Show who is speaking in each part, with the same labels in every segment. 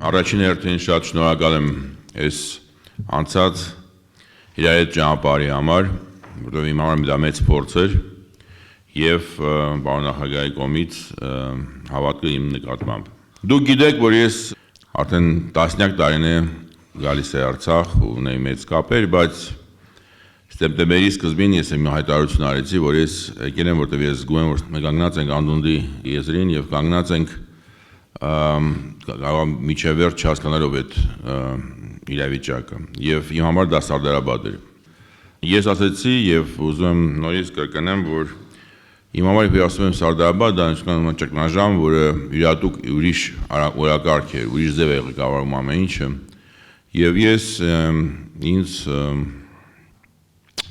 Speaker 1: Առաջին հերթին շատ շնորհակալ եմ այս անցած իրար հետ ճանապարհի համար, որովհետև իմ համար դա մեծ փորձ էր եւ պարոն նախագահի կողմից հավատքը իմ նկատմամբ։ Դուք գիտեք, որ ես արդեն տասնյակ տարիներ գալիս եմ Արցախ ու ունեի մեծ կապեր, բայց սեպտեմբերի սկզբին ես իմ հայտարարություն արեցի, որ ես եկել եմ, որտեղ ես զգում եմ, որ մենք կանգնած ենք անդունդի եզրին եւ կանգնած ենք կարող միջև վերջ հասկանալով այդ իրավիճակը եւ իմ համար դա սարդարաբադ էր։ Ես ասացի եւ ուզում եմ նորից կրկնեմ, որ իմ համար երբ ասում եմ սարդարաբադ, դա նշանակում է ճգնաժամ, որը յուրատուկ ուրիշ օրակարգ է, ուրիշ ձև է ղեկավարում ամեն ինչը։ Եվ ես ինձ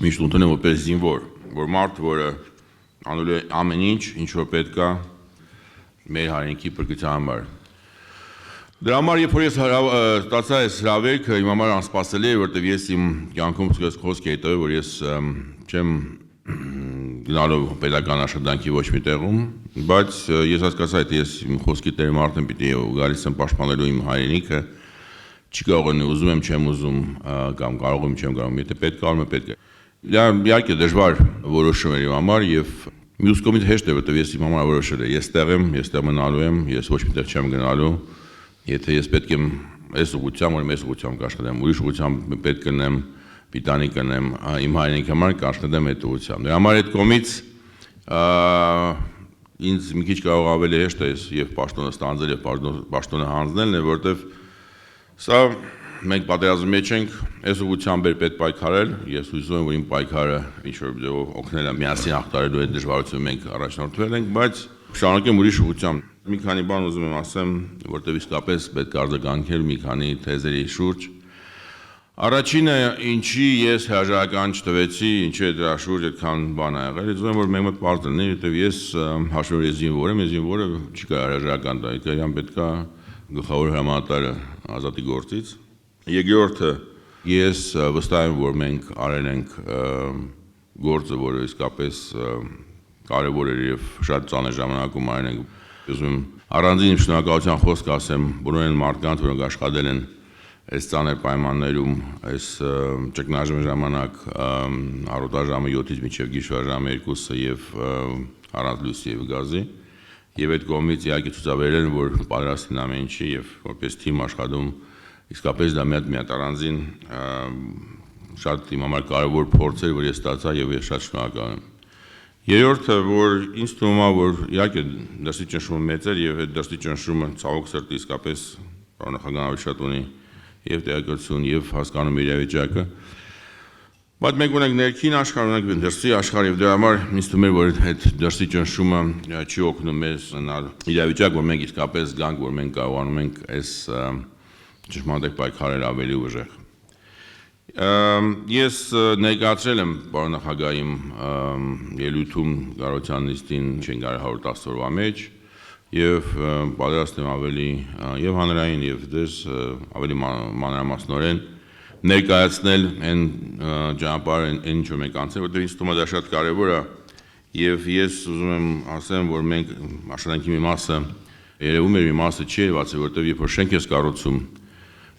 Speaker 1: միշտ ընդունում եմ որպես զինվոր, որ մարդ, որը անում է ամեն ինչ, ինչ որ պետք է մեր հայրենիքի փրկության համար։ Դրա համար երբ որ ես ստացա այս հրավերքը, իմ համար անսպասելի էր, որտեղ ես իմ կյանքում խոսք էի տվել, որ ես չեմ գնալու պետական աշխատանքի ոչ մի տեղում, բայց ես հասկացա, թե ես իմ խոսքի տերը մարդ եմ, պիտի գալիս եմ պաշտպանելու իմ հայրենիքը, չի կարող եմ, ուզում եմ, չեմ ուզում, կամ կարող եմ, չեմ կարող, եթե պետք է, պետք է։ Դա իհարկե դժվար որոշում էր իմ համար եւ մյուս կողմից հեշտ է, որտեղ ես իմ համար որոշել եմ, ես տեղ եմ, ես տեղ մնալու եմ, ես ոչ մի տեղ չեմ գնալու, եթե ես պետք եմ այս ուղղությամբ, որ ես ուղղությամբ կաշխատեմ, ուրիշ ուղղությամբ պետք կնեմ, պիտանի կնեմ, իմ հայրենիքի համար կաշխատեմ այդ ուղղությամբ։ Դրա համար այդ կողմից ինձ մի քիչ կարող ավելի հեշտ է եւ պաշտոնը ստանձնել եւ պաշտոնը հանձնելն է, որտեղ սա մենք պատերազմի մեջ ենք, այս ուղղությամբ էր պետք պայքարել, ես հույսում եմ, որ իմ պայքարը ինչ-որ ձևով օգնել է միասին հաղթահարելու այդ դժվարությունը մենք առաջնորդվել ենք, բայց շարունակեմ ուրիշ ուղղությամբ։ Մի քանի բան ուզում եմ ասեմ, որտեղ իսկապես պետք է արձագանքել մի քանի թեզերի շուրջ։ Առաջինը, ինչի ես հրաժարական չտվեցի, ինչի է դրա շուրջ այդքան բան ա եղել, ուզում եմ, որ մենք մոտ պարզ լինի, որտեղ ես հաշվով ես զինվոր եմ, զինվորը չի կարող հրաժարական տալ, իրան պետք է գլխավոր հրամանատարը ազատի գործից։ Երկրորդը, ես վստահ եմ, որ մենք արել ենք գործը, որը իսկապես կարևոր էր եւ շատ ծանր ժամանակում արել ենք։ Ուզում եմ առանձին շնորհակալության խոսք ասեմ բոլոր այն մարդկանց, որոնք աշխատել են այս ծանր պայմաններում, այս ճգնաժամի ժամանակ առօրյա ժամը 7-ից մինչև գիշեր ժամը 2-ը եւ առանց լույսի եւ գազի։ Եվ այդ կողմից իհարկե ցուցաբերել են, որ պատրաստ են ամեն ինչի եւ որպես թիմ աշխատում իսկապես դա մի հատ առանձին շատ իմ համար կարևոր փորձ էր, որ ես ստացա եւ ես շատ շնորհակալ եմ։ Երրորդը, որ ինձ թվում է, որ իհարկե դրսի ճնշումը մեծ էր եւ այդ դրսի ճնշումը ցավոք սրտի իսկապես պարոն նախագահը շատ ունի եւ տեղեկատվություն եւ հասկանում իրավիճակը։ Բայց մենք ունենք ներքին աշխարհ, ունենք դրսի աշխարհ եւ դրա համար ինձ թվում է, որ այդ դրսի ճնշումը չի օգնում մեզ ունենալ իրավիճակ, որ մենք իսկապես գանք, որ մենք կարողանում ենք այս ճշմարիտ պայքարել ավելի ուժեղ։ Ես ներկայացրել եմ պարոն նախագահի ելույթում կառավարության նիստին 510 օրվա մեջ եւ պատրաստ եմ ավելի եւ հանրային եւ դες ավելի մանրամասնորեն ներկայացնել այն ճանապարհը, այն ինչ մենք անցել, որտեղ ինձ թվում է դա շատ կարեւոր է եւ ես ուզում եմ ասեմ, որ մենք աշխատանքի մի մասը երևում է մի մասը չի երևացել, որտեղ երբ որ շենք ես կառուցում,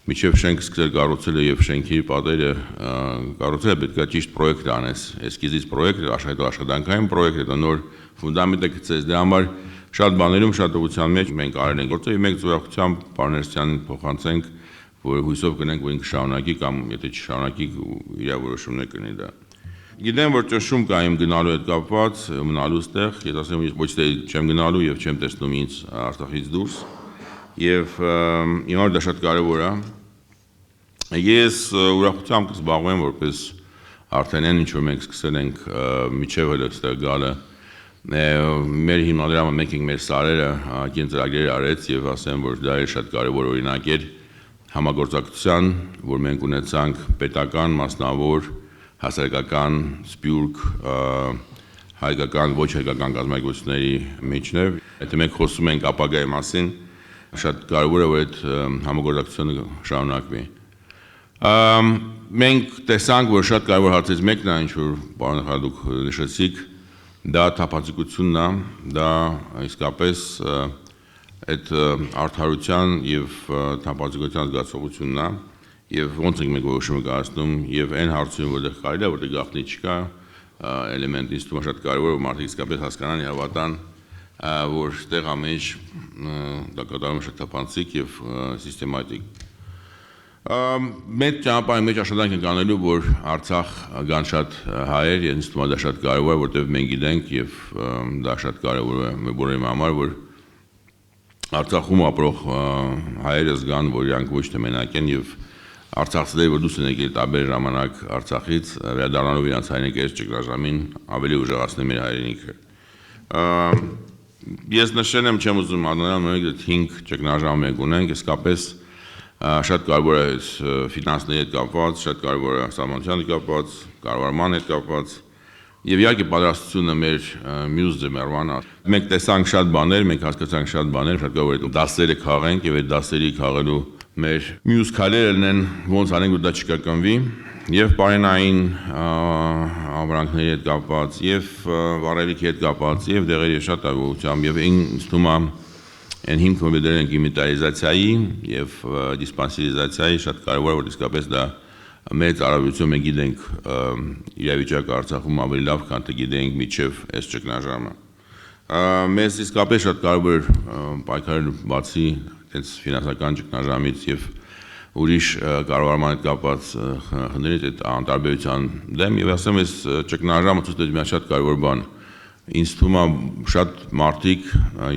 Speaker 1: միջև շենք սկսել կառուցելը եւ շենքի պատերը կառուցելը պետք է ճիշտ պրոյեկտ անես, էսկիզից պրոյեկտ, աշխատանքային պրոյեկտ, դա նոր ֆունդամենտ է գծես, դրա համար շատ բաներում շատ ուղղության մեջ մենք արել ենք գործը եւ մենք զորակցությամբ պարոներցյանին փոխանցենք, որ հույսով կնենք, որ ինքը շարունակի կամ եթե չշարունակի իր որոշումներ կնի դա։ Գիտեմ, որ ճնշում կա իմ գնալու հետ կապված, մնալու ստեղ, ես ասեմ ոչ թե չեմ գնալու եւ չեմ տեսնում ինձ Արցախից դուրս եւ իհարկե դա շատ կարեւոր է։ Ես ուրախությամբ կզբաղվեմ որպես արդեն այն ինչ որ մենք սկսել ենք միջև հստակ գալը մեր հիմնադրամը մենք ենք մեր սարերը կենտրոնագրեր արեց եւ ասեմ որ դա է շատ կարեւոր օրինակ էր համագործակցության, որ մենք ունեցանք պետական, մասնավոր, հասարակական, սփյուռք, հայկական, ոչ հայկական կազմակերպությունների միջև, եթե մենք խոսում ենք ապագայի մասին, շատ կարևոր է որ այդ համագործակցությունը շարունակվի։ Մենք տեսանք, որ շատ կարևոր հարցից մեկն է, ինչ որ պարոն նախագահ դուք նշեցիք, դա թափանցիկությունն է, դա իսկապես այդ արդարության եւ թափանցիկության զգացողությունն է եւ ոնց ենք մենք որոշումը կայացնում եւ այն հարցում որտեղ կարելի է որտեղ գաղտնի չկա էլեմենտ ինձ թվում է շատ կարեւոր որ մարդիկ իսկապես հասկանան եւ հավատան որ այդտեղ ամեն ինչ դա կատարվում է շատ թափանցիկ եւ սիստեմատիկ Մենք ճանապարհի մեջ աշխատանք ենք անելու, որ Արցախ գան շատ հայեր, եւ ինձ թվում է դա շատ կարեւոր է, որտեղ մենք գիտենք եւ դա շատ կարեւոր է մեր բոլորի համար, որ Արցախում ապրող հայերը զգան, որ իրանք ոչ թե մենակ են եւ Արցախցիները, որ դուրս են եկել տարբեր ժամանակ Արցախից, վերադառնալով իրանց հայրենիքից ճգնաժամին, ավելի ուժեղացնել մեր հայրենիքը։ Ես նշել եմ, չեմ ուզում անանալ, մենք 5 ճգնաժամ մենք ունենք, իսկապես շատ կարևոր է ֆինանսների հետ կապված, շատ կարևոր է սահմանության հետ կապված, կառավարման հետ կապված եւ իհարկե պատրաստությունը մեր մյուս ձմեռվան։ Մենք տեսանք շատ բաներ, մենք հասկացանք շատ բաներ, շատ կարևոր է դասերը քաղենք եւ այդ դասերի քաղելու մեր մյուս քայլերն են ոնց անենք որ դա չկրկնվի եւ պարենային ապրանքների հետ կապված եւ վառելիքի հետ կապված եւ դեղերի շատ ագողությամբ եւ ինձ թվում է Այն հիմքը որ դրել ենք իմիտարիզացիայի եւ դիսպանսերիզացիայի շատ կարեւոր է որ իսկապես դա մեծ առավելություն մենք գիտենք իրավիճակը Արցախում ավելի լավ քան թե գիտենք միջև այս ճգնաժամը մեզ իսկապես շատ կարեւոր պայքարել բացի այս ֆինանսական ճգնաժամից եւ ուրիշ կառավարման հետ կապված խնդիրից այդ անտարբերության դեմ եւ ասեմ այս ճգնաժամը ցույց տվեց մի շատ կարեւոր բան Ինձ թվում է շատ մարդիկ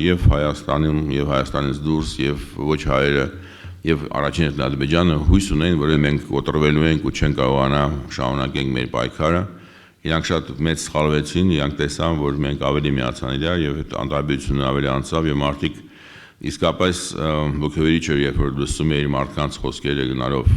Speaker 1: եւ Հայաստանում եւ Հայաստանից դուրս եւ ոչ հայերը եւ առաջին Ադրբեջանը հույս ունեն որ մենք կոտրվելու ենք ու չեն կարողանա շարունակենք մեր պայքարը իրանք շատ մեծ սխալվեցին իրանք տեսան որ մենք ավելի միացան իրար եւ այդ անտարբերությունը ավելի անցավ եւ մարդիկ իսկապես ոգևորիչ էր երբ որ լսում էիր մարդկանց խոսքերը գնալով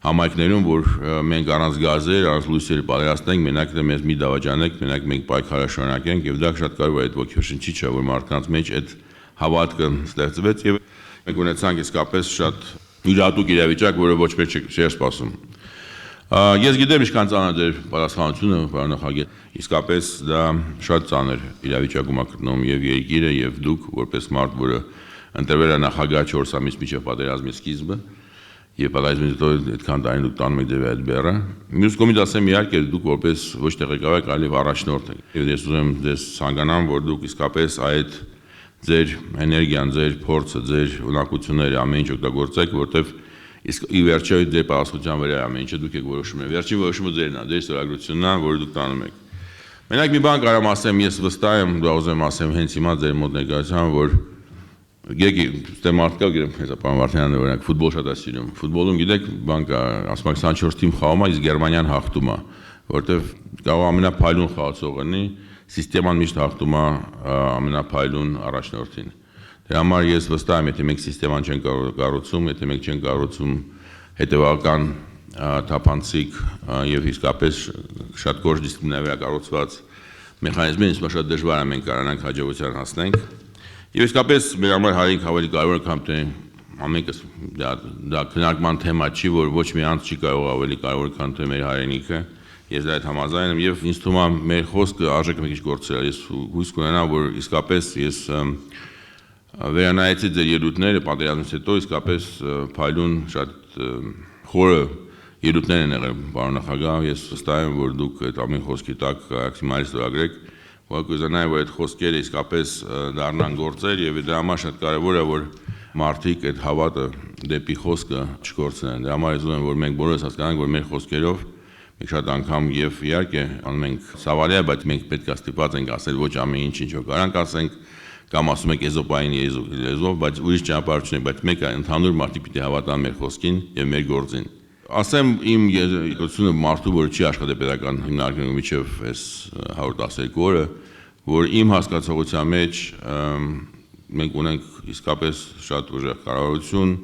Speaker 1: համայնքներում, որ մենք առանց գազեր, առանց լույսերի պատրաստենք, մենակ թե մեզ մի դավաճանեք, մենակ մենք պայքարը շարունակենք եւ դա շատ կարեւոր է այդ ոգեշնչիչը, որ մարդկանց մեջ այդ հավատքը ստեղծվեց եւ մենք ունեցանք իսկապես շատ յուրահատուկ իրավիճակ, որը ոչ մեկ չէր սպասում։ Ես գիտեմ ինչքան ծանր է պատասխանատվությունը, պարոն նախագահ, իսկապես դա շատ ծանր իրավիճակում է գտնվում եւ երկիրը եւ դուք որպես մարդ, որը ընտրվել է նախագահ 4 ամիս միջև պատերազմի սկիզբը Եվ պատահեցին հետո այդքան տարին դուք տանում եք դեպի այդ բեռը։ Մյուս կողմից ասեմ իհարկե դուք որպես ոչ թե ղեկավար, այլ առաջնորդ եք։ Եվ ես ուզում եմ ձեզ ցանկանամ, որ դուք իսկապես այդ ձեր էներգիան, ձեր փորձը, ձեր ունակությունները ամեն ինչ օգտագործեք, որտեվ իսկ ի վերջո ձեր պատասխանատվության վրա ամեն ինչը դուք եք որոշում։ Վերջին որոշումը ձերն է, ձեր ստորագրությունն է, որը դուք տանում եք։ Մենակ մի բան կարամ ասեմ, ես վստահ եմ, դա ուզում եմ ասեմ հենց հիմա ձեր մոտ ներկայացան, որ Գեգի, ստե մարդկա գիրեմ, հեսա պարոն Վարդանյանը օրինակ ֆուտբոլ շատ է սիրում։ Ֆուտբոլում գիտեք, բան կա, ասում եք 24 թիմ խաղում է, իսկ Գերմանիան հաղթում է, որտեվ կարող ամենափայլուն խաղացողը լինի, սիստեման միշտ հաղթում է ամենափայլուն առաջնորդին։ Դրա համար ես վստահ եմ, եթե մենք սիստեման չեն կառուցում, եթե մենք չեն կառուցում հետևական թափանցիկ եւ իսկապես շատ կոշտ դիսցիպլինայով կառուցված մեխանիզմներ, ինձ շատ դժվար է մենք կարողանանք հաջողության հասնենք։ Եվ իսկապես մեր համար հայրենիք ավելի կարևոր է քան թե ամենքս դա քննարկման թեմա չի, որ ոչ մի անձ չի կարող ավելի կարևոր քան թե մեր հայրենիքը։ Ես դա այդ համաձայն եմ եւ ինձ թվում է մեր խոսքը արժեք մի քիչ գործել։ Ես հույս կունենամ, որ իսկապես ես վերանայեցի ձեր ելույթները պատերազմից հետո իսկապես փայլուն շատ խորը ելույթներ են եղել, պարոն նախագահ։ Ես վստահ եմ, որ դուք այդ ամեն խոսքի տակ մաքսիմալիստ ստորագրեք Որ կուզենայի, որ այդ խոսքերը իսկապես դառնան գործեր եւ դրա համար շատ կարեւոր է, որ մարդիկ այդ հավատը դեպի խոսքը չկորցնեն։ Դրա համար ես ուզում եմ, որ մենք բոլորս հասկանանք, որ մեր խոսքերով մենք շատ անգամ եւ իհարկե անում ենք սավալի է, բայց մենք պետք է ստիպված ենք ասել ոչ ամեն ինչ ինչ որ կարանք ասենք կամ ասում եք եզոպային եզով, բայց ուրիշ ճանապարհ չունենք, բայց մեկը ընդհանուր մարդիկ պիտի հավատան մեր խոսքին եւ մեր գործին։ Ասեմ իմ եկությունը մարդու, որ չի աշխատել պետական հիմնարկներում միջև այս 112 օրը, որ իմ հասկացողության մեջ մենք ունենք իսկապես շատ ուժեղ կառավարություն,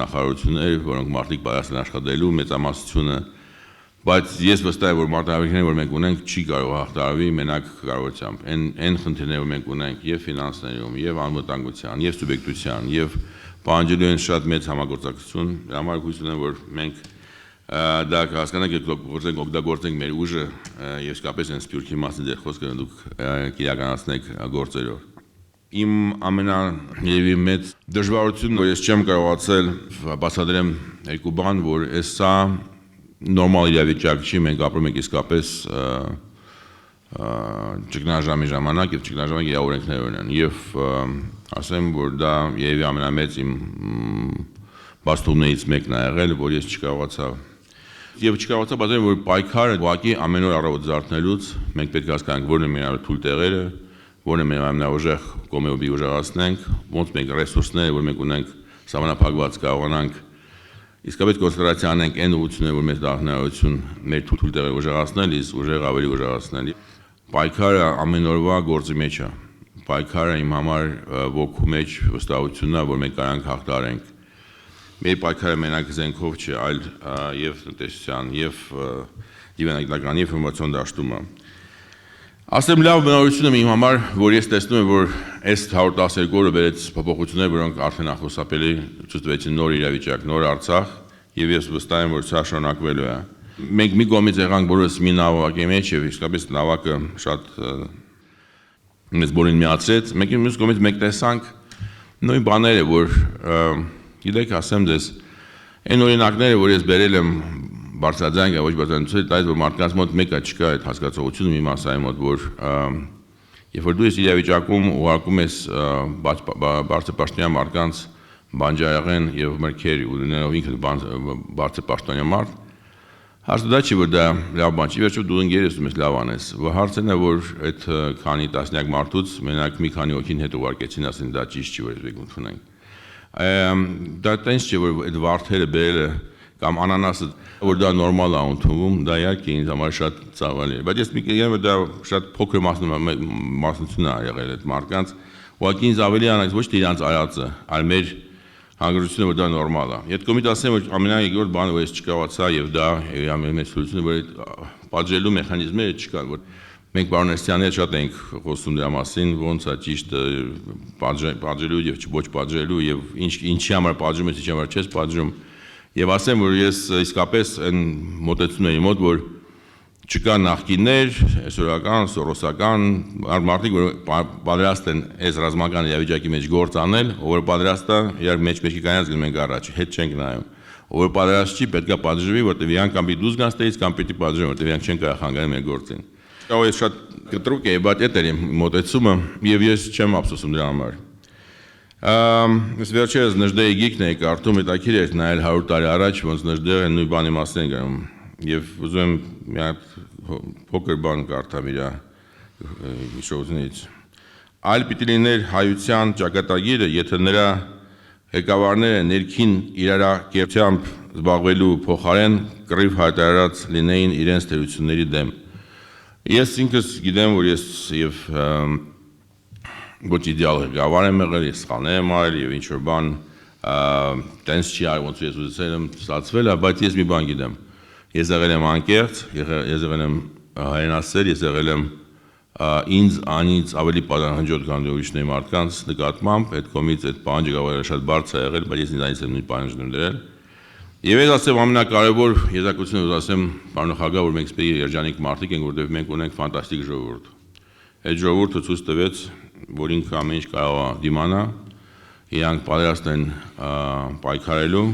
Speaker 1: նախարարություններ, որոնք մարդիկ պատրաստ են աշխատելու, մեծամասնությունը, բայց ես վստահ եմ, որ մարտահրավերները, որ մենք ունենք, չի կարող հաղթահարվի մենակ կառավարությամբ։ Այն խնդիրները, որ մենք ունենք եւ ֆինանսներում, եւ անվտանգության, եւ սուբյեկտության, եւ պահանջելու են շատ մեծ համագործակցություն, դրա համար հույս ունեմ, որ մենք դա կհասկանանք եւ օգտագործենք մեր ուժը եւ իսկապես այն սփյուռքի մասին ձեր խոսքը դուք իրականացնեք գործերով։ Իմ ամենաերևի մեծ դժվարությունն որ ես չեմ կարողացել բացատրեմ երկու բան, որ այս սա նորմալ իրավիճակ չի, մենք ապրում ենք իսկապես ճգնաժամի ժամանակ եւ ճգնաժամի իրավունքներ ունեն եւ ասեմ որ դա երևի ամենամեծ իմ բաստումներից մեկն է եղել, որ ես չկարողացա եւ չկարողացա բացատրել որ պայքարը ուղղակի ամեն օր առավոտ զարթնելուց մենք պետք է հասկանանք որն է մեր թույլ տեղերը, որն է մեր ամենաուժեղ կողմը ուժեղացնենք, ոնց մենք ռեսուրսները, որ մենք ունենք սահմանափակված կարողանանք իսկապես կոնցենտրացիա անենք այն ուղղությունները, որ մեզ դառնալություն մեր թույլ տեղերը ուժեղացնել, իսկ ուժեղ ավելի ուժեղացնել։ Պայքարը ամեն օրվա գործի մեջ է։ Պայքարը իմ համար ոգու մեջ վստահությունն է, որ մենք կարանք հաղթարենք։ Մեր պայքարը մենակ զենքով չէ, այլ եւ տնտեսության, եւ դիվանագիտական ինֆորմացիոն դաշտումը։ Ասեմ լավ բնավորությունը իմ համար, որ ես տեսնում եմ, որ այս 112 օրը վերեց փոփոխություններ, որոնք արդեն ախոսապելի ցույց տվեցին նոր իրավիճակ, նոր Արցախ, եւ ես վստահ եմ, որ սա շարունակվելու է։ Մենք մի կողմից եղանք բոլորս մի նավակի մեջ եւ իսկապես նավակը շատ մեզ բոլորին միացրեց, մյուս կողմից մենք տեսանք նույն բաները, որ գիտեք, ասեմ ձեզ, այն օրինակները, որ ես բերել եմ բարձրաձայն ոչ բարձրացնել, դա որ մարդկանց մոտ մեկը չկա այդ հասկացողությունը մի մասայի մոտ, որ երբ որ դու ես իրավիճակում ուղարկում ես բարձրապաշտոնյա մարդկանց բանջարեղեն եւ մրգեր ունենալով ինքը բարձրապաշտոնյա մարդ, հարցը դա չի որ դա լավ բան չի, վերջով դու ընկերես ու ես լավ անես, հարցն է որ այդ քանի տասնյակ մարդուց մենակ մի քանի հոգին հետ ուղարկեցին, ասեն դա ճիշտ չի որ ես ընդունենք։ Դա տենց չէ որ այդ վարդերը բերելը կամ անանասը որ դա նորմալ է ընդունվում, դա իհարկե ինձ համար շատ ցավալի է, բայց ես մի կերպ դա շատ փոքր մասնություն է եղել այդ մարդկանց, ուղղակի ինձ ավելի անայց ոչ թե իրանց արածը, այլ մեր հանգրությունը որ դա նորմալ է։ Այդ կողմից ասեմ որ ամենաերկրորդ բանը որ ես չկարողացա եւ դա ամենամեծ սolution որ այդ պատժելու մեխանիզմները չկան, որ մենք պարոն Էստյանի հետ շատ ենք խոսում դրա մասին, ոնց է ճիշտ պատժելու եւ ոչ պատժելու եւ ինչի համար պատժում ես, ինչի համար չես պատժում։ Եվ ասեմ, որ ես իսկապես այն մոտեցումների մոտ, որ չկա նախկիններ, այսօրական, սորոսական, մարդիկ, որ պատրաստ են այս ռազմական իրավիճակի մեջ գործ անել, ով պատրաստ է, իրար մեջ-մեջքի կանած գնում ենք առաջ, հետ չենք նայում։ Ով պատրաստ չի, պետք է պատժվի, որտեղ իրանք կամ պիտի դուրս գան ստերից, կամ պիտի պատժեն, որտեղ իրանք չեն կարող հանգանել մեր գործին։ Կարող ես շատ կտրուկ է, բայց այդ էր իմ մոտեցումը, եւ ես չեմ ափսոսում դրա համար։ Ես վերջերս Նժդեի գիրքն էի կարդում, հետաքրքիր էր նայել 100 տարի առաջ, ոնց Նժդեը նույն բանի մասին է գրում, եւ ուզում եմ մի հատ փոքր բան կարդամ իր հիշողությունից։ Այլ պիտի լիներ հայության ճակատագիրը, եթե նրա ղեկավարները ներքին իրարակերպությամբ զբաղվելու փոխարեն կռիվ հայտարարած լինեին իրենց թերությունների դեմ։ Ես ինքս գիտեմ, որ ես եւ ոչ իդեալ ղեկավար եմ եղել, ես սխալներ եմ արել եւ ինչ որ բան տենց չի արել, ոնց ես ուզեցել եմ ստացվել, բայց ես մի բան գիտեմ։ Ես եղել եմ անկեղծ, ես եղել եմ հայրենասեր, ես եղել եմ ինձ ավելի պատահանջոտ կամ ուրիշների մարդկանց նկատմամբ, այդ կողմից այդ պահանջը կարող է շատ բարձր եղել, բայց ես ինձանից եմ նույն պահանջն եմ դրել։ Եվ ես ասեմ ամենակարևոր եզրակացությունը որ ասեմ, պարոն նախագահ, որ մենք սպեի երջանիկ մարդիկ ենք, որտեղ մենք ունենք ֆանտաստիկ ժողովուրդ։ Այդ ժողովուրդը ցույց տվեց, որ ինքը ամեն ինչ կարող է դիմանա, իրանք պատրաստ են պայքարելու,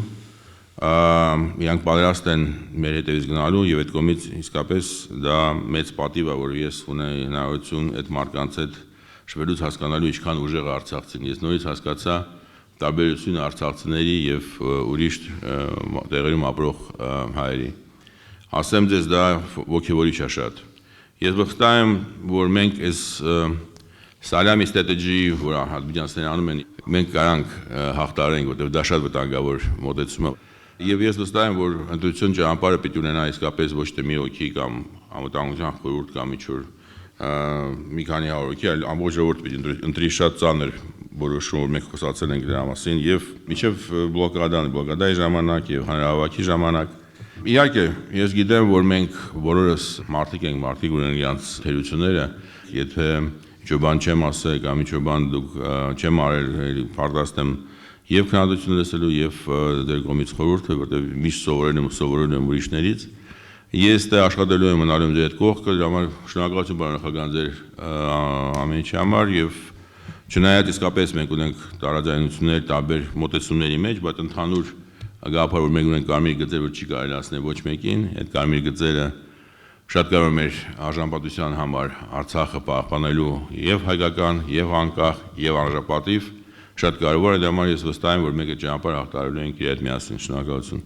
Speaker 1: իրանք պատրաստ են մեր հետևից գնալու եւ այդ կողմից իսկապես դա մեծ պատիվ է, որ ես ունեի հնարավորություն այդ մարդկանց հետ շվելուց հասկանալու ինչքան ուժեղ է Արցախցին։ Ես նորից հասկացա տարբերությունը արցախցիների եւ ուրիշ տեղերում ապրող հայերի։ Ասեմ ձեզ դա ոգևորիչ է շատ։ Ես վստահ եմ, որ մենք այս Սալյամի strategy, որ հատբիջանցիներն անում են, մենք կարանք հաղթարենք, որտեղ դա շատ վտանգավոր մոտեցում է։ Եվ ես վստահ եմ, որ ընտրություն ճանապարհը պիտի ունենա իսկապես ոչ թե մի հոգի կամ անվտանգության խորհուրդ կամ ինչ-որ մի քանի հարյուր հոգի, այլ ամբողջ ժողովուրդը պիտի ընտրի շատ ծանր որոշում, որ մենք խոսացել ենք դրա մասին եւ մինչեւ բլոկադայի ժամանակ եւ հանրահավաքի ժամանակ։ Իհարկե, ես գիտեմ, որ մենք բոլորս մարդիկ ենք, մարդիկ ունեն իրենց թերությունները, եթե ինչ-որ բան չեմ ասել կամ ինչ-որ բան դուք չեմ արել, պատրաստ եմ եւ քննադատություն լսելու եւ ձեր կողմից խորհուրդը, որտեղ միշտ սովորել եմ ուրիշներից։ Ես դե աշխատելու եմ մնալու ձեր հետ կողքը, դրա համար շնորհակալություն պարոն նախագահ ձեր ամեն ինչի համար եւ Չնայած իսկապես մենք ունենք տարաձայնություններ տարբեր մոտեցումների մեջ, բայց ընդհանուր գաղափար, որ մենք ունենք կարմիր գծեր, որ չի կարելի ասնել ոչ մեկին, այդ կարմիր գծերը շատ կարող մեր արժանապատվության համար Արցախը պահպանելու եւ հայկական, եւ անկախ, եւ անհրաժապատիվ շատ կարևոր է, դա համար ես վստահ եմ, որ մենք այդ ճանապարհը հաղթահարելու ենք իր հետ միասին։ Շնորհակալություն։